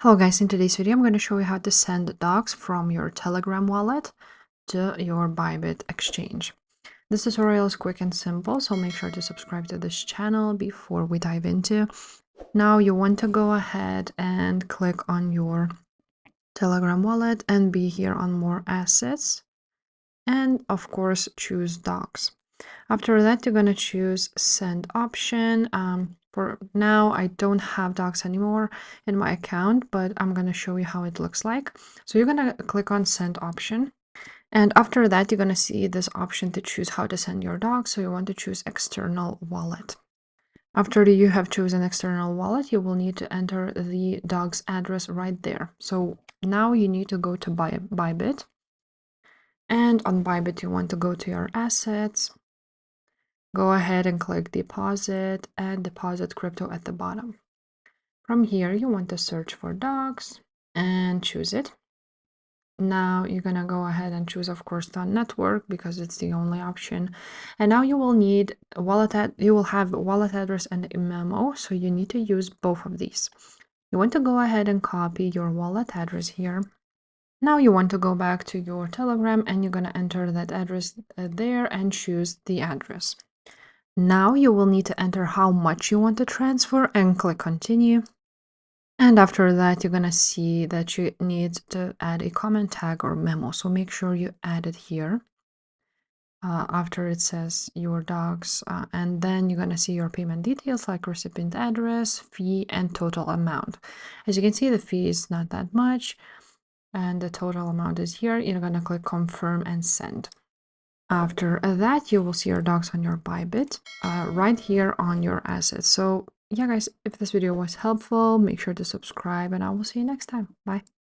Hello guys, in today's video I'm going to show you how to send docs from your Telegram wallet to your ByBit exchange. This tutorial is quick and simple, so make sure to subscribe to this channel before we dive into. Now you want to go ahead and click on your Telegram wallet and be here on more assets and of course choose docs. After that, you're going to choose send option. For now, I don't have docs anymore in my account, but I'm going to show you how it looks like. So you're going to click on send option. And after that, you're going to see this option to choose how to send your docs. So you want to choose external wallet. After you have chosen external wallet, you will need to enter the docs address right there. So now you need to go to ByBit. And on ByBit, you want to go to your assets. Go ahead and click deposit and deposit crypto at the bottom. From here, you want to search for docs and choose it. Now you're gonna go ahead and choose, of course, the network because it's the only option. And now you will need a wallet. You will have a wallet address and a memo, so you need to use both of these. You want to go ahead and copy your wallet address here. Now you want to go back to your Telegram and you're gonna enter that address there and choose the address. Now you will need to enter how much you want to transfer and click continue. And after that, you're going to see that you need to add a comment tag or memo. So make sure you add it here after it says your docs. And then you're going to see your payment details like recipient address, fee, and total amount. As you can see, the fee is not that much. And the total amount is here. You're going to click confirm and send. After that, you will see your docs on your ByBit right here on your assets. So yeah, guys, if this video was helpful, make sure to subscribe and I will see you next time. Bye.